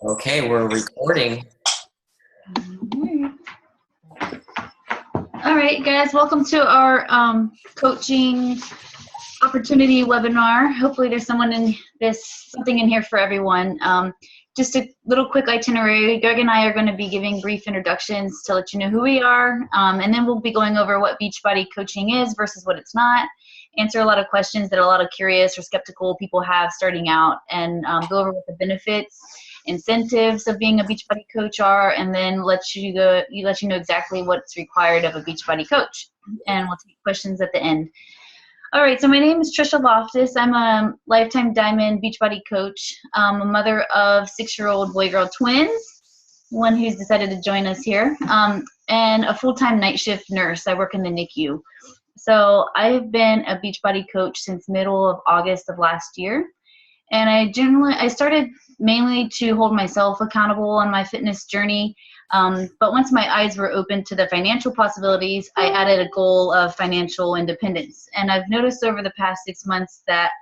Okay, we're recording. All right, guys, welcome to our coaching opportunity webinar. Hopefully there's something in here for everyone. Just a little quick itinerary. Greg and I are going to be giving brief introductions to let you know who we are, and then we'll be going over what Beachbody coaching is versus what it's not, answer a lot of questions that a lot of curious or skeptical people have starting out, and go over what the benefits, incentives of being a Beachbody coach are, and then let you know exactly what's required of a Beachbody coach. And we'll take questions at the end. All right, so my name is Trisha Loftus. I'm a lifetime diamond Beachbody coach. I'm a mother of 6-year-old boy-girl twins, one who's decided to join us here, and a full-time night shift nurse. I work in the NICU. So I've been a Beachbody coach since middle of August of last year. And I started mainly to hold myself accountable on my fitness journey. But once my eyes were open to the financial possibilities, I added a goal of financial independence. And I've noticed over the past 6 months that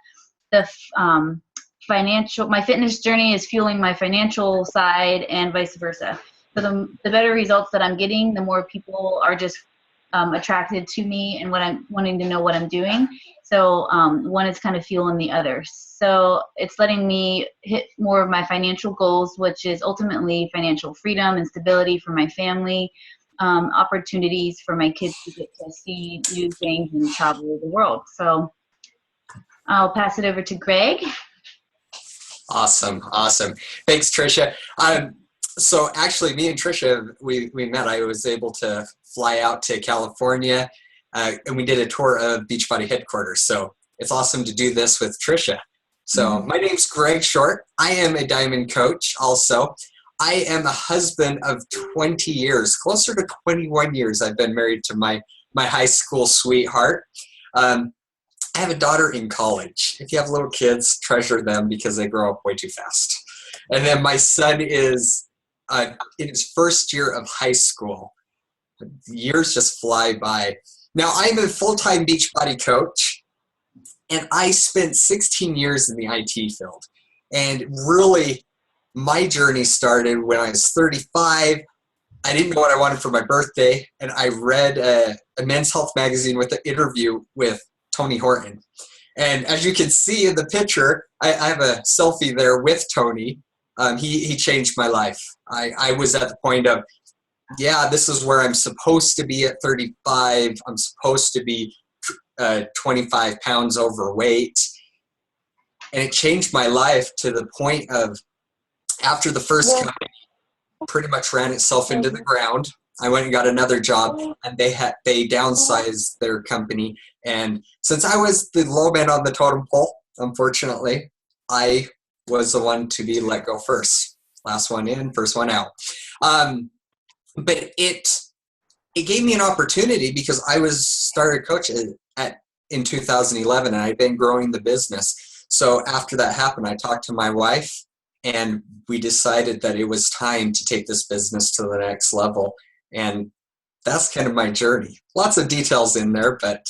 my fitness journey is fueling my financial side and vice versa. So the better results that I'm getting, the more people are just attracted to me and wanting to know what I'm doing. So one is kind of fueling the other. So it's letting me hit more of my financial goals, which is ultimately financial freedom and stability for my family, opportunities for my kids to get to see new things and travel the world. So I'll pass it over to Greg. Awesome. Thanks, Trisha. So actually, me and Trisha, we met. I was able to fly out to California, and we did a tour of Beachbody headquarters. So it's awesome to do this with Trisha. So my name's Greg Short. I am a diamond coach also. I am a husband of 20 years, closer to 21 years. I've been married to my high school sweetheart. I have a daughter in college. If you have little kids, treasure them because they grow up way too fast. And then my son is in his first year of high school. The years just fly by. Now, I'm a full-time Beachbody coach, and I spent 16 years in the IT field. And really, my journey started when I was 35. I didn't know what I wanted for my birthday, and I read a Men's Health magazine with an interview with Tony Horton. And as you can see in the picture, I have a selfie there with Tony. He changed my life. I was at the point of, yeah, this is where I'm supposed to be at 35. I'm supposed to be 25 pounds overweight. And it changed my life to the point of, after the first company pretty much ran itself into the ground, I went and got another job, and they downsized their company. And since I was the low man on the totem pole, unfortunately, I was the one to be let go first. Last one in, first one out. But it gave me an opportunity because I started coaching in 2011, and I'd been growing the business. So after that happened, I talked to my wife, and we decided that it was time to take this business to the next level. And that's kind of my journey. Lots of details in there, but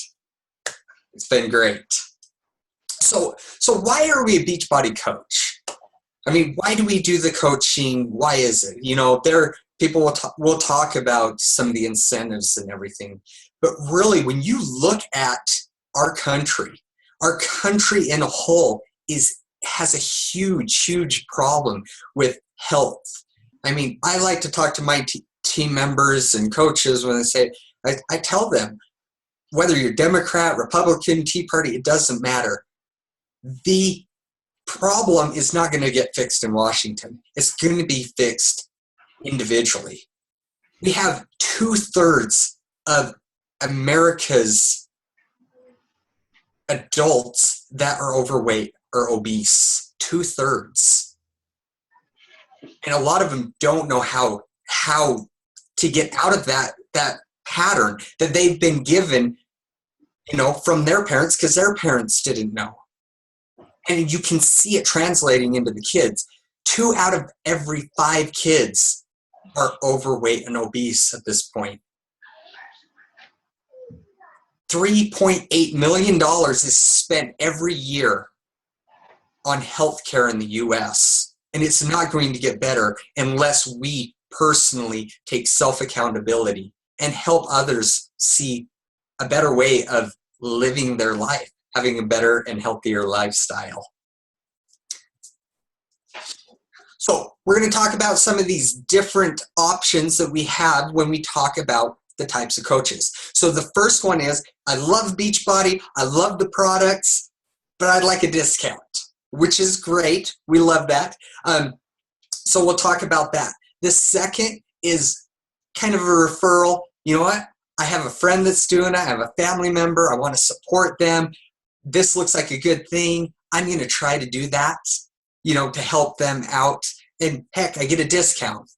it's been great. So why are we a Beachbody coach? I mean, why do we do the coaching? Why is it? You know, people will talk about some of the incentives and everything. But really, when you look at our country in a whole has a huge problem with health. I mean, I like to talk to my team members and coaches when they say, I tell them, whether you're Democrat, Republican, Tea Party, it doesn't matter. The problem is not going to get fixed in Washington. It's going to be fixed individually. We have 2/3 of America's adults that are overweight or obese. 2/3. And a lot of them don't know how to get out of that pattern that they've been given, from their parents, because their parents didn't know. And you can see it translating into the kids. 2 out of every 5 kids are overweight and obese at this point. $3.8 million is spent every year on healthcare in the U.S. And it's not going to get better unless we personally take self-accountability and help others see a better way of living their life, having a better and healthier lifestyle. So we're going to talk about some of these different options that we have when we talk about the types of coaches. So the first one is, I love Beachbody, I love the products, but I'd like a discount, which is great. We love that. So we'll talk about that. The second is kind of a referral. You know what? I have a friend that's doing it. I have a family member. I want to support them. This looks like a good thing. I'm going to try to do that, to help them out. And heck, I get a discount.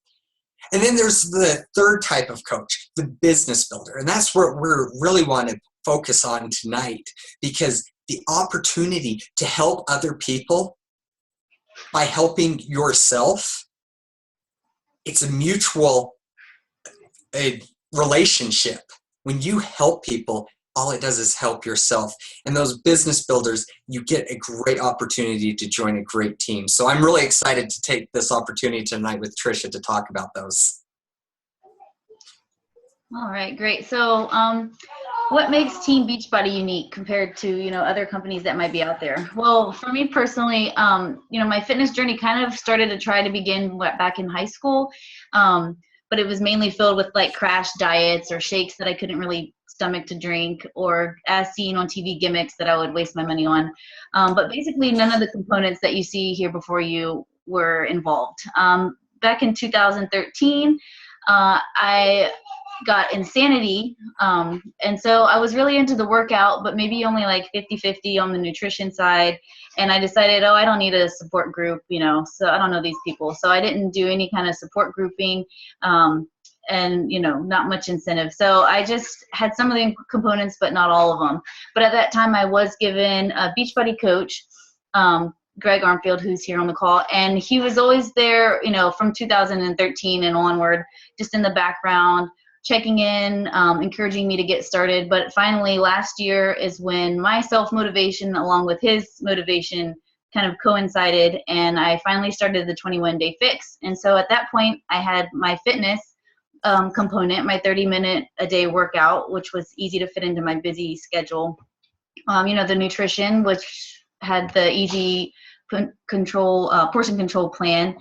And then there's the third type of coach, the business builder. And that's what we really want to focus on tonight, because the opportunity to help other people by helping yourself, it's a mutual relationship. When you help people, all it does is help yourself. And those business builders, you get a great opportunity to join a great team. So I'm really excited to take this opportunity tonight with Trisha to talk about those. All right, great. So what makes Team Beachbody unique compared to, other companies that might be out there? Well, for me personally, my fitness journey kind of started to try to begin back in high school. But it was mainly filled with like crash diets or shakes that I couldn't really stomach to drink, or as seen on TV gimmicks that I would waste my money on. But basically none of the components that you see here before you were involved. Back in 2013, I got Insanity. And so I was really into the workout, but maybe only like 50-50 on the nutrition side. And I decided, I don't need a support group, so I don't know these people. So I didn't do any kind of support grouping, and, not much incentive. So I just had some of the components, but not all of them. But at that time I was given a Beachbody coach, Greg Armfield, who's here on the call. And he was always there, from 2013 and onward, just in the background, checking in, encouraging me to get started. But finally last year is when my self-motivation along with his motivation kind of coincided, and I finally started the 21-day fix. And so at that point I had my fitness component, my 30-minute a day workout, which was easy to fit into my busy schedule. The nutrition, which had the easy portion control plan,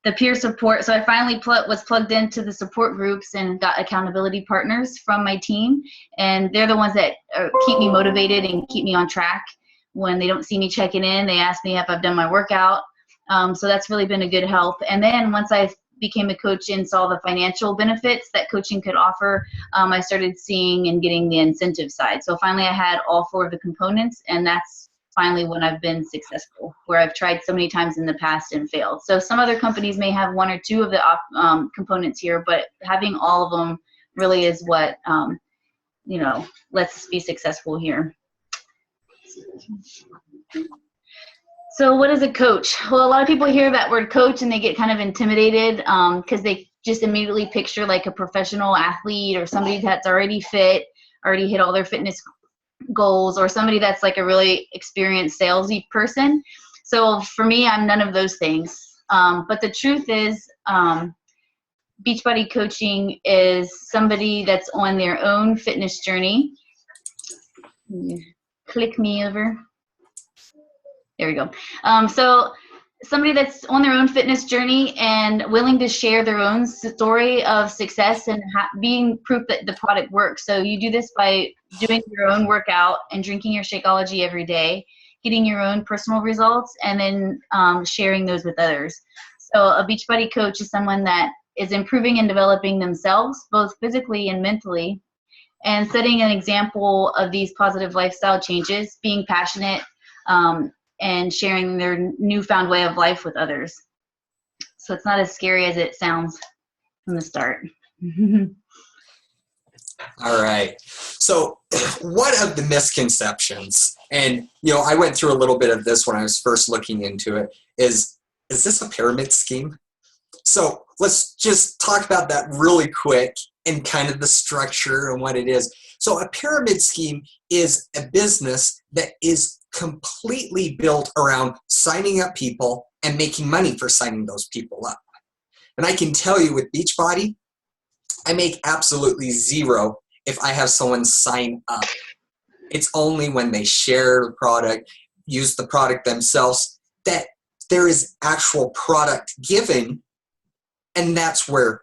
the peer support. So I finally was plugged into the support groups and got accountability partners from my team. And they're the ones that keep me motivated and keep me on track. When they don't see me checking in, they ask me if I've done my workout. So that's really been a good help. And then once I became a coach and saw the financial benefits that coaching could offer, I started seeing and getting the incentive side. So finally I had all four of the components, and that's finally when I've been successful, where I've tried so many times in the past and failed. So some other companies may have one or two of the components here, but having all of them really is what, lets us be successful here. So what is a coach? Well, a lot of people hear that word coach and they get kind of intimidated because they just immediately picture like a professional athlete or somebody that's already fit, already hit all their fitness goals, or somebody that's like a really experienced salesy person. So for me, I'm none of those things. But the truth is, Beachbody coaching is somebody that's on their own fitness journey. Click me over. There we go. So somebody that's on their own fitness journey and willing to share their own story of success and being proof that the product works. So you do this by doing your own workout and drinking your Shakeology every day, getting your own personal results, and then sharing those with others. So a Beachbody coach is someone that is improving and developing themselves, both physically and mentally, and setting an example of these positive lifestyle changes, being passionate, and sharing their newfound way of life with others. So it's not as scary as it sounds from the start. All right. So what of the misconceptions, and I went through a little bit of this when I was first looking into it, is this a pyramid scheme? So let's just talk about that really quick and kind of the structure and what it is. So a pyramid scheme is a business that is completely built around signing up people and making money for signing those people up. And I can tell you with Beachbody, I make absolutely zero if I have someone sign up. It's only when they share the product, use the product themselves, that there is actual product given, and that's where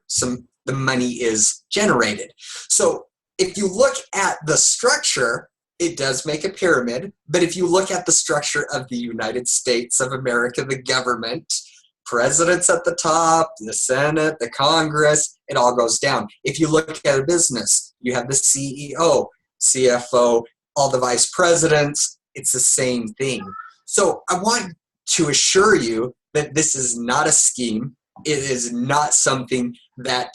the money is generated. So if you look at the structure, it does make a pyramid, but if you look at the structure of the United States of America, the government, presidents at the top, the Senate, the Congress, it all goes down. If you look at a business, you have the CEO, CFO, all the vice presidents, it's the same thing. So I want to assure you that this is not a scheme. It is not something that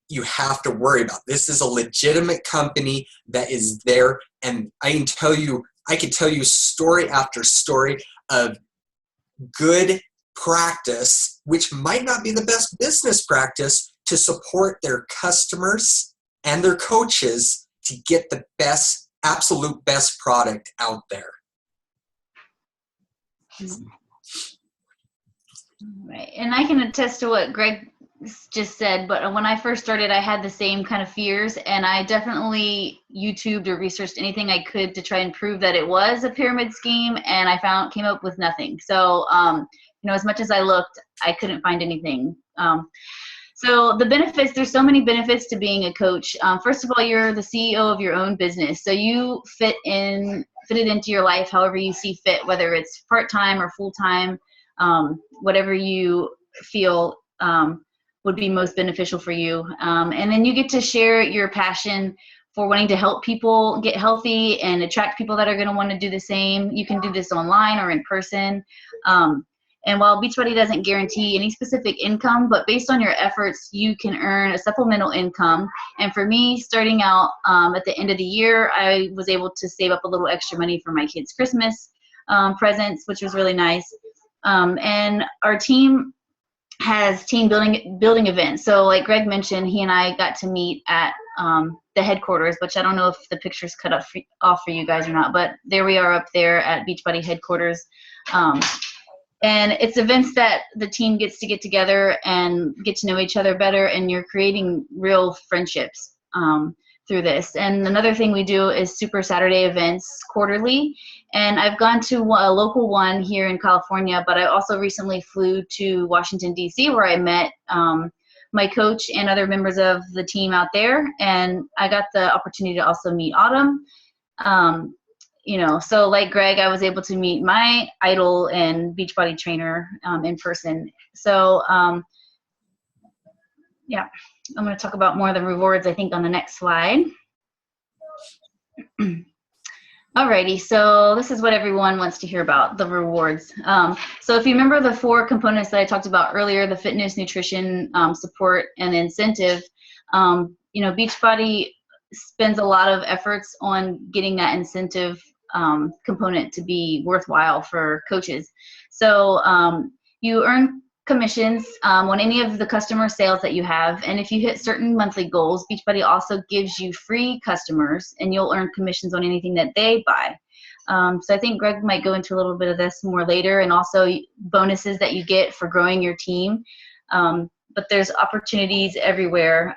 you have to worry about. This is a legitimate company that is there, and I can tell you story after story of good practice, which might not be the best business practice, to support their customers and their coaches to get the best, absolute best product out there. Right, and I can attest to what Greg just said, but when I first started, I had the same kind of fears, and I definitely YouTubed or researched anything I could to try and prove that it was a pyramid scheme, and I came up with nothing. So, as much as I looked, I couldn't find anything. So the benefits, there's so many benefits to being a coach. First of all, you're the CEO of your own business, so you fit it into your life however you see fit, whether it's part-time or full-time, whatever you feel would be most beneficial for you. And then you get to share your passion for wanting to help people get healthy and attract people that are going to want to do the same. You can do this online or in person. And while Beachbody doesn't guarantee any specific income, but based on your efforts, you can earn a supplemental income. And for me, starting out at the end of the year, I was able to save up a little extra money for my kids' Christmas presents, which was really nice. And our team has team building events. So like Greg mentioned, he and I got to meet at the headquarters, which I don't know if the picture's cut off for you guys or not, but there we are up there at Beachbody headquarters. And it's events that the team gets to get together and get to know each other better, and you're creating real friendships through this. And another thing we do is Super Saturday events quarterly. And I've gone to a local one here in California, but I also recently flew to Washington, D.C., where I met my coach and other members of the team out there. And I got the opportunity to also meet Autumn. So like Greg, I was able to meet my idol and Beachbody trainer in person. So yeah, I'm going to talk about more of the rewards, I think, on the next slide. Alrighty, so this is what everyone wants to hear about, the rewards. So if you remember the 4 components that I talked about earlier, the fitness, nutrition, support, and incentive, Beachbody spends a lot of efforts on getting that incentive component to be worthwhile for coaches. So you earn commissions on any of the customer sales that you have, and if you hit certain monthly goals, Beachbody also gives you free customers, and you'll earn commissions on anything that they buy. So I think Greg might go into a little bit of this more later, and also bonuses that you get for growing your team. But there's opportunities everywhere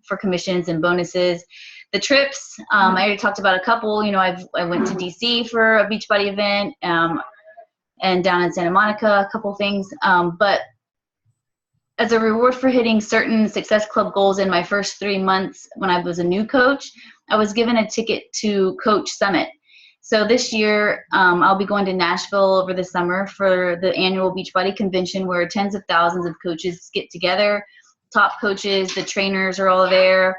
for commissions and bonuses. The trips, I already talked about a couple. I went to DC for a Beachbody event, and down in Santa Monica, a couple things. But as a reward for hitting certain Success Club goals in my first 3 months when I was a new coach, I was given a ticket to Coach Summit. So this year, I'll be going to Nashville over the summer for the annual Beachbody convention, where tens of thousands of coaches get together. Top coaches, the trainers are all there.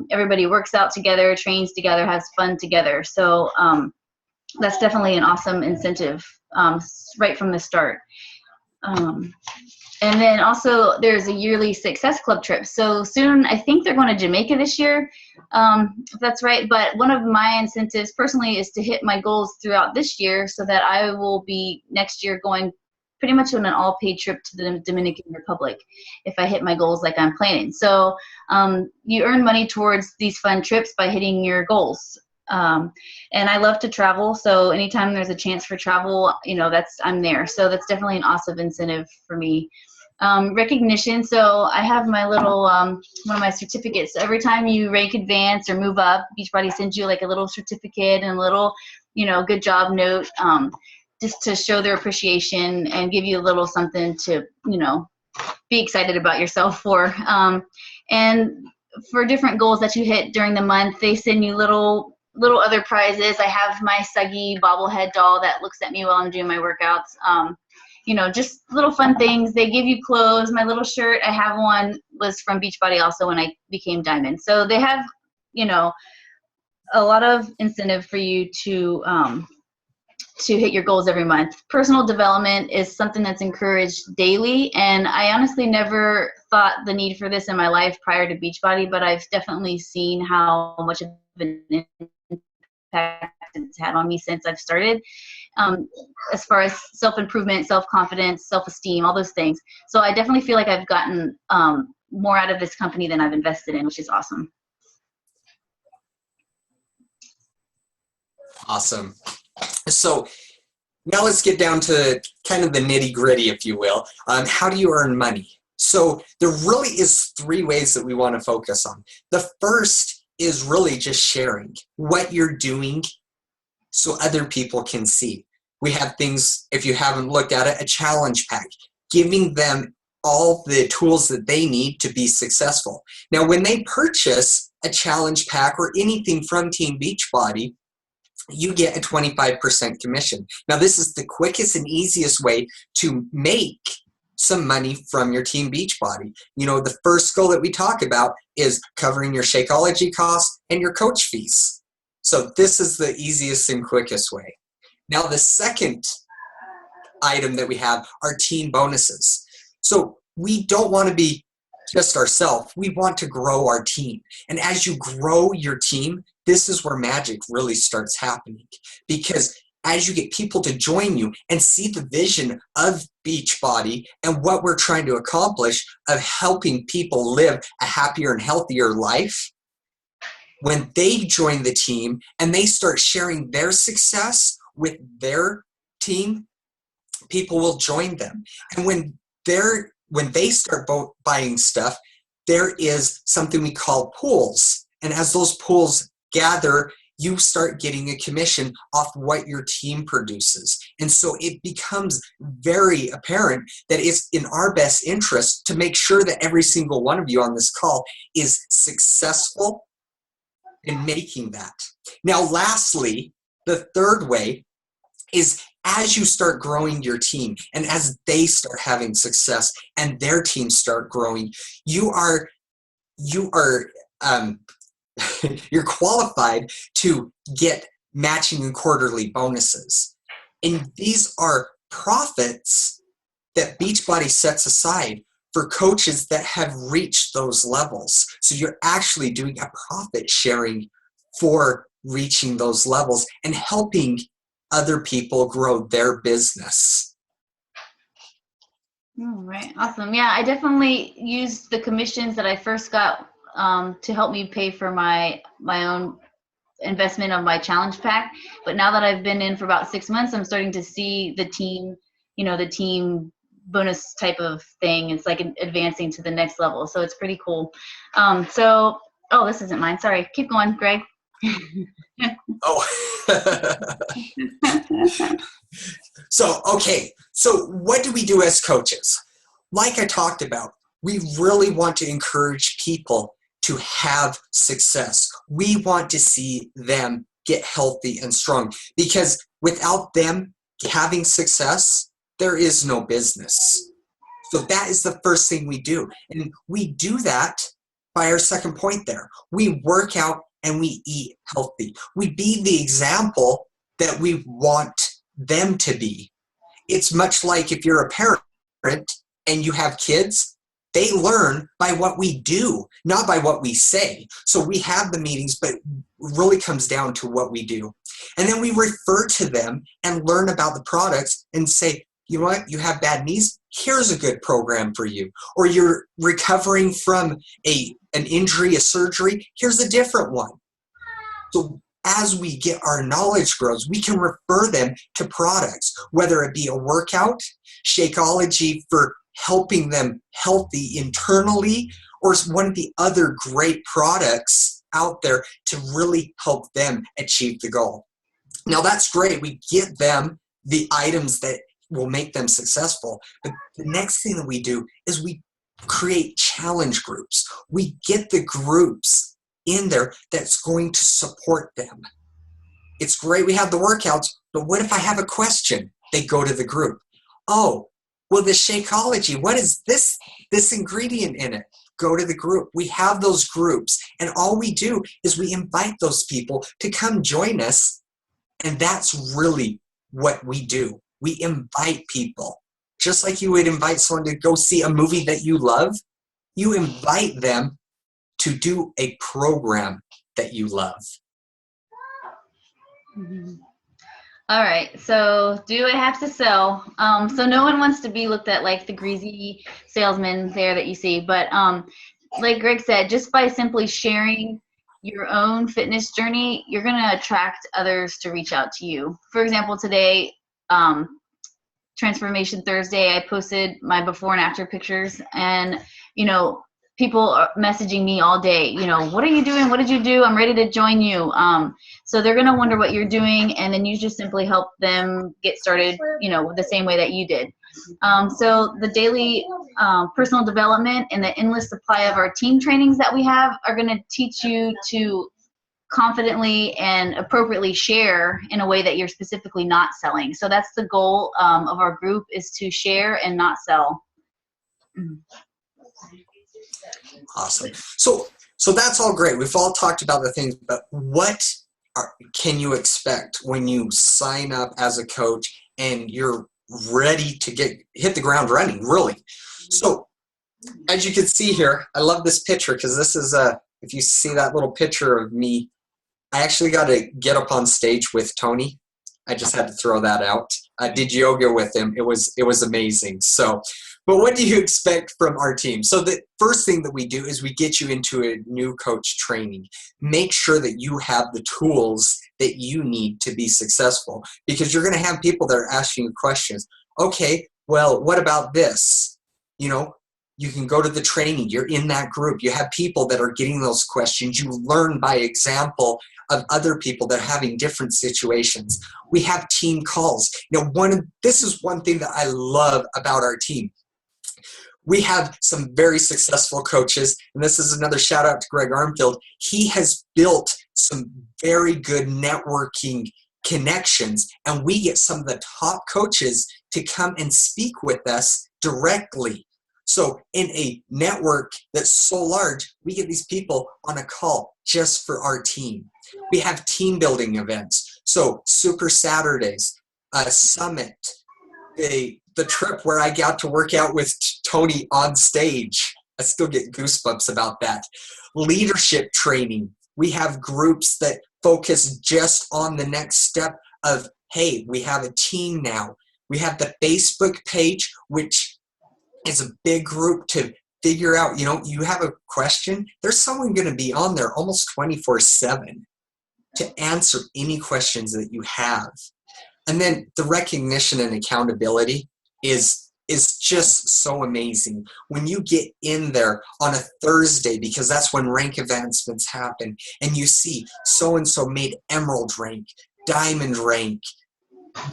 Everybody works out together, trains together, has fun together. So that's definitely an awesome incentive right from the start. And then also there's a yearly Success Club trip. So soon, I think they're going to Jamaica this year, if that's right. But one of my incentives personally is to hit my goals throughout this year, so that I will be next year going pretty much on an all-paid trip to the Dominican Republic if I hit my goals like I'm planning. So you earn money towards these fun trips by hitting your goals. And I love to travel. So anytime there's a chance for travel, I'm there. So that's definitely an awesome incentive for me. Recognition. So I have my little, one of my certificates. So every time you rank advance or move up, Beachbody sends you like a little certificate and a little, good job note, just to show their appreciation and give you a little something to, be excited about yourself for. And for different goals that you hit during the month, they send you little other prizes. I have my Suggy bobblehead doll that looks at me while I'm doing my workouts. Just little fun things. They give you clothes. My little shirt, I have one, was from Beachbody also when I became Diamond. So they have, a lot of incentive for you to hit your goals every month. Personal development is something that's encouraged daily, and I honestly never thought the need for this in my life prior to Beachbody, but I've definitely seen how much of an impact it's had on me since I've started, as far as self-improvement, self-confidence, self-esteem, all those things. So I definitely feel like I've gotten more out of this company than I've invested in, which is awesome. Awesome. So now let's get down to kind of the nitty gritty, if you will. How do you earn money? So there really is 3 ways that we want to focus on. The first is really just sharing what you're doing so other people can see. We have things, if you haven't looked at it, a challenge pack, giving them all the tools that they need to be successful. Now, when they purchase a challenge pack or anything from Team Beachbody, you get a 25% commission. Now, this is the quickest and easiest way to make some money from your Team Beachbody. The first goal that we talk about is covering your Shakeology costs and your coach fees. So this is the easiest and quickest way. Now, the second item that we have are team bonuses. So we don't want to be just ourselves. We want to grow our team. And as you grow your team, this is where magic really starts happening, because as you get people to join you and see the vision of Beachbody and what we're trying to accomplish of helping people live a happier and healthier life, when they join the team and they start sharing their success with their team, people will join them. And when they start buying stuff, there is something we call pools. And as those pools gather, you start getting a commission off what your team produces. And so it becomes very apparent that it's in our best interest to make sure that every single one of you on this call is successful in making that. Now, lastly, the third way is as you start growing your team and as they start having success and their teams start growing, you're qualified to get matching and quarterly bonuses. And these are profits that Beachbody sets aside for coaches that have reached those levels. So you're actually doing a profit sharing for reaching those levels and helping other people grow their business. All right, awesome. Yeah, I definitely used the commissions that I first got to help me pay for my own investment of my challenge pack. But now that I've been in for about 6 months, I'm starting to see the team, the team bonus type of thing. It's like advancing to the next level. So it's pretty cool. Oh, this isn't mine. Sorry. Keep going, Greg. So what do we do as coaches? Like I talked about, we really want to encourage people to have success. We want to see them get healthy and strong, because without them having success, there is no business. So that is the first thing we do. And we do that by our second point there. We work out and we eat healthy. We be the example that we want them to be. It's much like if you're a parent and you have kids, they learn by what we do, not by what we say. So we have the meetings, but it really comes down to what we do. And then we refer to them and learn about the products and say, you know what, you have bad knees? Here's a good program for you. Or you're recovering from an injury, a surgery? Here's a different one. So as we get our knowledge grows, we can refer them to products, whether it be a workout, Shakeology for helping them healthy internally, or one of the other great products out there to really help them achieve the goal. Now that's great. We get them the items that will make them successful. But the next thing that we do is we create challenge groups. We get the groups in there that's going to support them. It's great we have the workouts, but what if I have a question? They go to the group. Oh, well, the Shakeology, what is this ingredient in it? Go to the group. We have those groups, and all we do is we invite those people to come join us, and that's really what we do. We invite people. Just like you would invite someone to go see a movie that you love, you invite them to do a program that you love. Mm-hmm. All right, so do I have to sell? So no one wants to be looked at like the greasy salesman there that you see, but like Greg said, just by simply sharing your own fitness journey, you're gonna attract others to reach out to you. For example, today, Transformation Thursday, I posted my before and after pictures, and people are messaging me all day, what are you doing? What did you do? I'm ready to join you. So they're going to wonder what you're doing, and then you just simply help them get started, the same way that you did. So the daily personal development and the endless supply of our team trainings that we have are going to teach you to confidently and appropriately share in a way that you're specifically not selling. So that's the goal of our group, is to share and not sell. Awesome. So that's all great. We've all talked about the things, but what can you expect when you sign up as a coach and you're ready to hit the ground running, really? So as you can see here, I love this picture because this is if you see that little picture of me, I actually got to get up on stage with Tony. I just had to throw that out. I did yoga with him. It was amazing. So, but what do you expect from our team? So the first thing that we do is we get you into a new coach training. Make sure that you have the tools that you need to be successful, because you're going to have people that are asking you questions. Okay, well, what about this? You can go to the training. You're in that group. You have people that are getting those questions. You learn by example of other people that are having different situations. We have team calls. This is one thing that I love about our team. We have some very successful coaches, and this is another shout out to Greg Armfield. He has built some very good networking connections, and we get some of the top coaches to come and speak with us directly. So in a network that's so large, we get these people on a call just for our team. We have team building events. So Super Saturdays, a summit, the trip where I got to work out with Tony on stage. I still get goosebumps about that. Leadership training. We have groups that focus just on the next step of, hey, we have a team now. We have the Facebook page, which is a big group to figure out, you have a question, there's someone going to be on there almost 24/7 to answer any questions that you have. And then the recognition and accountability is just so amazing. When you get in there on a Thursday, because that's when rank advancements happen, and you see so-and-so made emerald rank, diamond rank,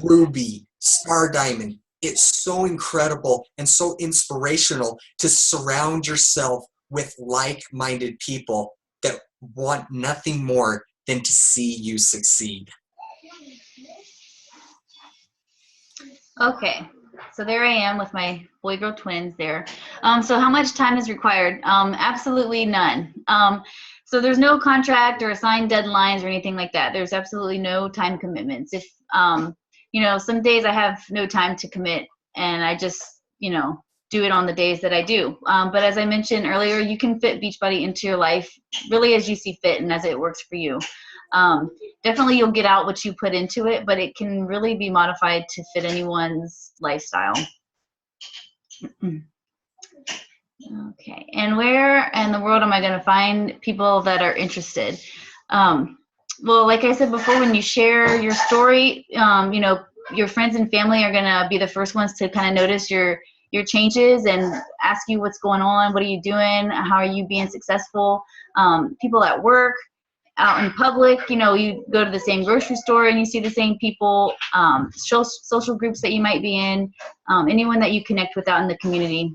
ruby, star diamond. It's so incredible and so inspirational to surround yourself with like-minded people that want nothing more than to see you succeed. Okay, so there I am with my boy-girl twins there. So how much time is required? Absolutely none. So there's no contract or assigned deadlines or anything like that. There's absolutely no time commitments. If some days I have no time to commit, and I just do it on the days that I do. But as I mentioned earlier, you can fit Beachbody into your life really as you see fit and as it works for you. Definitely you'll get out what you put into it, but it can really be modified to fit anyone's lifestyle. Okay, and where in the world am I going to find people that are interested? Well, like I said before, when you share your story, your friends and family are gonna be the first ones to kind of notice your changes and ask you what's going on, what are you doing, how are you being successful. People at work, out in public, you go to the same grocery store and you see the same people, social groups that you might be in, anyone that you connect with out in the community,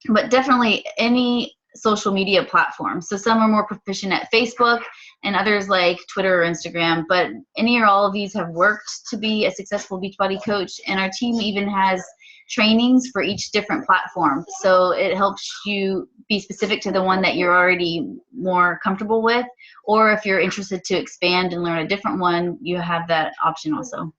but definitely any social media platform. So some are more proficient at Facebook and others like Twitter or Instagram, but any or all of these have worked to be a successful Beachbody coach, and our team even has trainings for each different platform. So it helps you be specific to the one that you're already more comfortable with, or if you're interested to expand and learn a different one, you have that option also.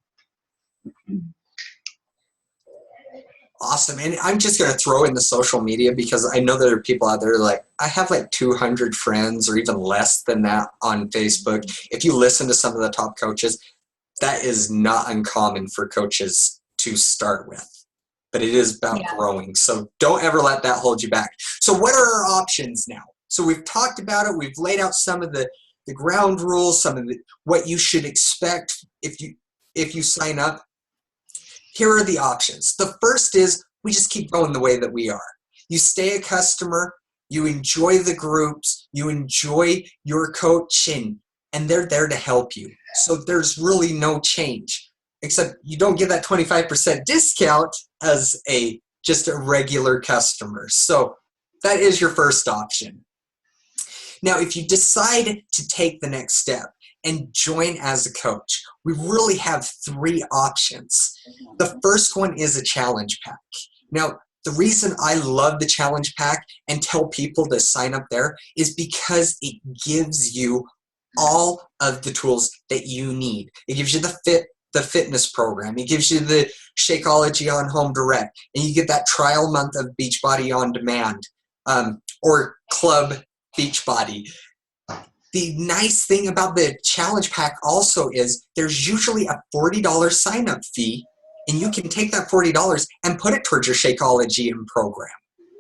Awesome. And I'm just going to throw in the social media because I know there are people out there like, I have like 200 friends or even less than that on Facebook. If you listen to some of the top coaches, that is not uncommon for coaches to start with, but it is about growing. So don't ever let that hold you back. So what are our options now? So we've talked about it. We've laid out some of the ground rules, some of what you should expect if you sign up. Here are the options. The first is we just keep going the way that we are. You stay a customer, you enjoy the groups, you enjoy your coaching, and they're there to help you. So there's really no change, except you don't get that 25% discount as just a regular customer. So that is your first option. Now, if you decide to take the next step and join as a coach, we really have three options. The first one is a challenge pack. Now, the reason I love the challenge pack and tell people to sign up there is because it gives you all of the tools that you need. It gives you the fitness program. It gives you the Shakeology on Home Direct, and you get that trial month of Beachbody on Demand, or Club Beachbody. The nice thing about the challenge pack also is there's usually a $40 sign-up fee, and you can take that $40 and put it towards your Shakeology program.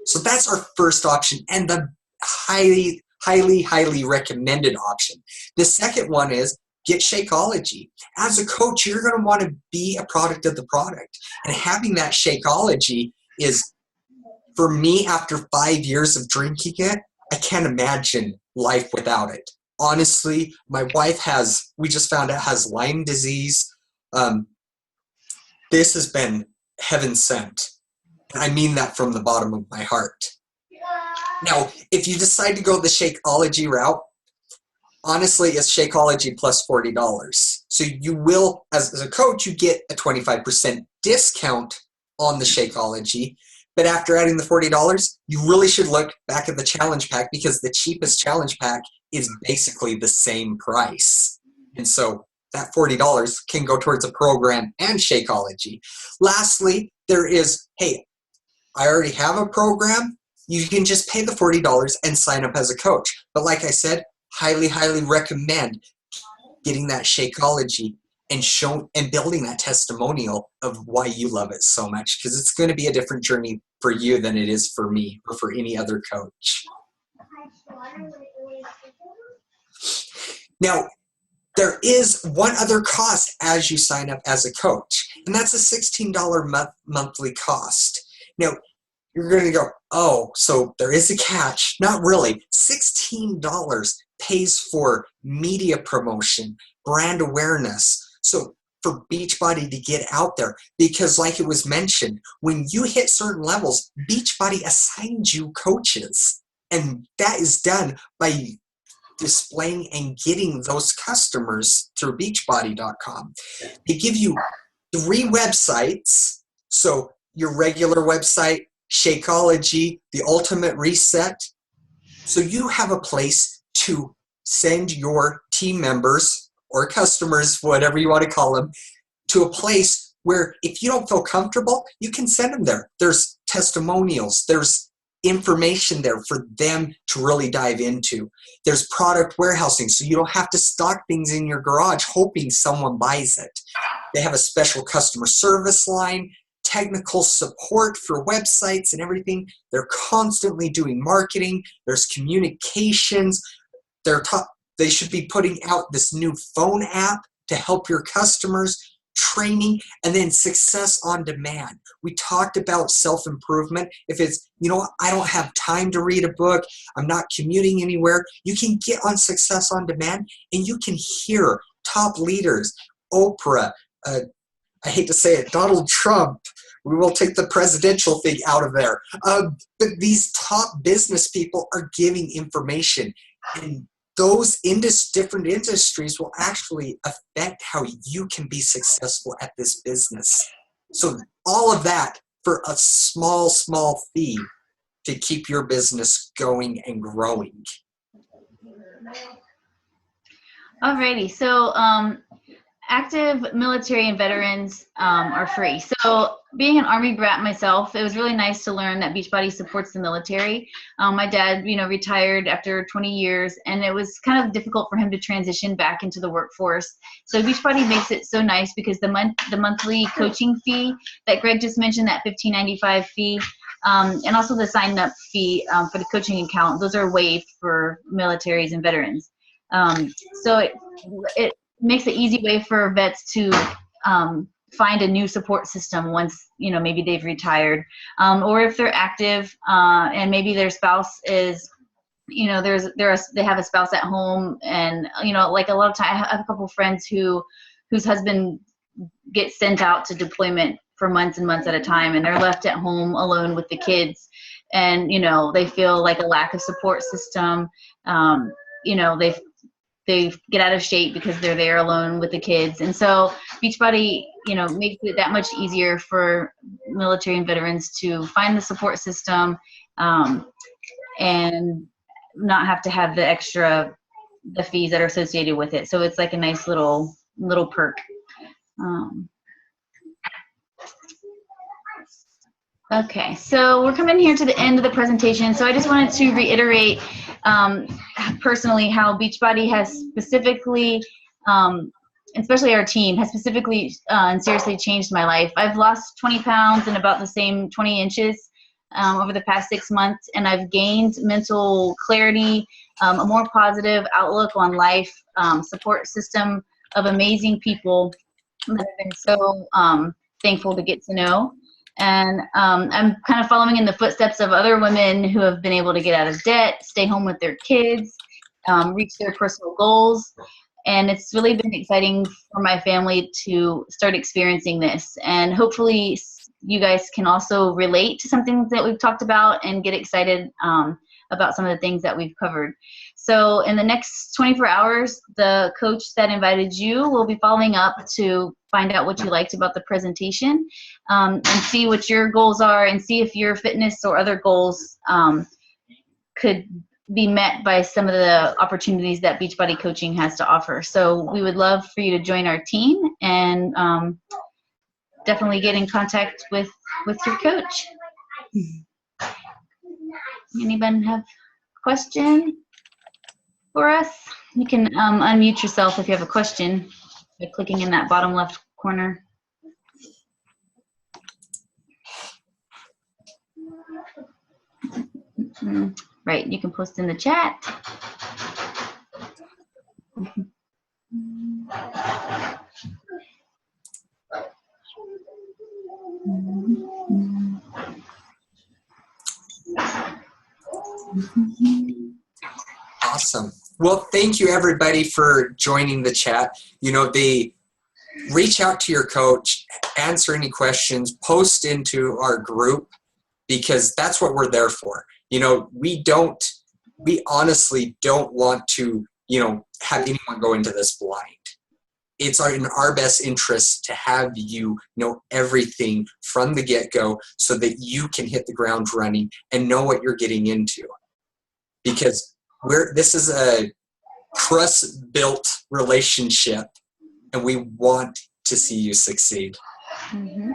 So that's our first option and the highly, highly, highly recommended option. The second one is get Shakeology. As a coach, you're going to want to be a product of the product. And having that Shakeology is, for me, after 5 years of drinking it, I can't imagine life without it. Honestly, my wife we just found out, has Lyme disease. This has been heaven sent. And I mean that from the bottom of my heart. Now, if you decide to go the Shakeology route, honestly, it's Shakeology plus $40. So you will, as a coach, you get a 25% discount on the Shakeology. But after adding the $40, you really should look back at the challenge pack, because the cheapest challenge pack is basically the same price. And so that $40 can go towards a program and Shakeology. Lastly, there is, hey, I already have a program. You can just pay the $40 and sign up as a coach. But like I said, highly, highly recommend getting that Shakeology and building that testimonial of why you love it so much, because it's going to be a different journey for you than it is for me or for any other coach. Now, there is one other cost as you sign up as a coach, and that's a $16 monthly cost. Now, you're going to go, oh, so there is a catch. Not really. $16 pays for media promotion, brand awareness. So for Beachbody to get out there, because like it was mentioned, when you hit certain levels, Beachbody assigns you coaches. And that is done by displaying and getting those customers through beachbody.com. They give you 3 websites. So your regular website, Shakeology, the Ultimate Reset. So you have a place to send your team members or customers, whatever you want to call them, to a place where if you don't feel comfortable, you can send them there. There's testimonials. There's information there for them to really dive into. There's product warehousing, so you don't have to stock things in your garage hoping someone buys it. They have a special customer service line, technical support for websites and everything. They're constantly doing marketing. There's communications. They should be putting out this new phone app to help your customers, training, and then success on demand. We talked about self-improvement. If it's, I don't have time to read a book, I'm not commuting anywhere, you can get on success on demand and you can hear top leaders, Oprah, I hate to say it, Donald Trump. We will take the presidential thing out of there. But these top business people are giving information, and those different industries will actually affect how you can be successful at this business. So all of that for a small, small fee to keep your business going and growing. Alrighty, so active military and veterans are free. So being an Army brat myself, it was really nice to learn that Beachbody supports the military. My dad, retired after 20 years, and it was kind of difficult for him to transition back into the workforce. So Beachbody makes it so nice because the monthly coaching fee that Greg just mentioned, that $15.95 fee, and also the sign-up fee for the coaching account, those are waived for militaries and veterans. So it makes an easy way for vets to find a new support system once maybe they've retired, or if they're active and maybe their spouse is they have a spouse at home, and like a lot of time I have a couple of friends whose husband gets sent out to deployment for months and months at a time, and they're left at home alone with the kids, and they feel like a lack of support system. They get out of shape because they're there alone with the kids. And so Beachbody, makes it that much easier for military and veterans to find the support system and not have to have the fees that are associated with it. So it's like a nice little perk. Okay, so we're coming here to the end of the presentation. So I just wanted to reiterate personally how Beachbody has specifically, especially our team, has specifically and seriously changed my life. I've lost 20 pounds and about the same 20 inches over the past 6 months, and I've gained mental clarity, a more positive outlook on life, support system of amazing people that I've been so thankful to get to know. And I'm kind of following in the footsteps of other women who have been able to get out of debt, stay home with their kids, reach their personal goals. And it's really been exciting for my family to start experiencing this. And hopefully you guys can also relate to something that we've talked about and get excited about some of the things that we've covered. So in the next 24 hours, the coach that invited you will be following up to find out what you liked about the presentation, and see what your goals are, and see if your fitness or other goals could be met by some of the opportunities that Beachbody Coaching has to offer. So we would love for you to join our team and definitely get in contact with your coach. Anybody have a question for us? You can unmute yourself if you have a question by clicking in that bottom left corner. Right, you can post in the chat. Awesome. Well, thank you everybody for joining the chat. They reach out to your coach, answer any questions, post into our group, because that's what we're there for. We honestly don't want to, have anyone go into this blind. It's in our best interest to have you know everything from the get-go so that you can hit the ground running and know what you're getting into. Because this is a trust-built relationship, and we want to see you succeed. Mm-hmm.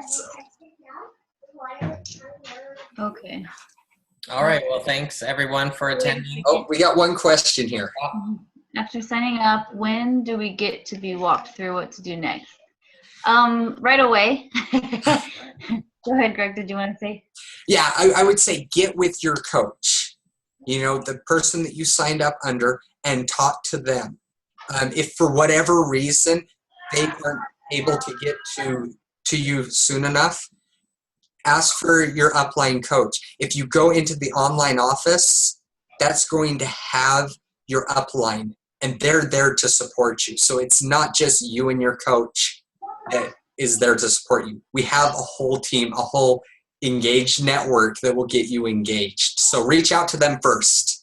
Okay. All right. Well, thanks everyone for attending. Oh, we got one question here. After signing up, when do we get to be walked through what to do next? Right away. Go ahead, Greg. Did you want to say? Yeah, I would say get with your coach. the person that you signed up under, and talk to them. If for whatever reason they aren't able to get to you soon enough, ask for your upline coach. If you go into the online office, that's going to have your upline, and they're there to support you. So it's not just you and your coach that is there to support you. We have a whole team, a whole engaged network that will get you engaged. So reach out to them first.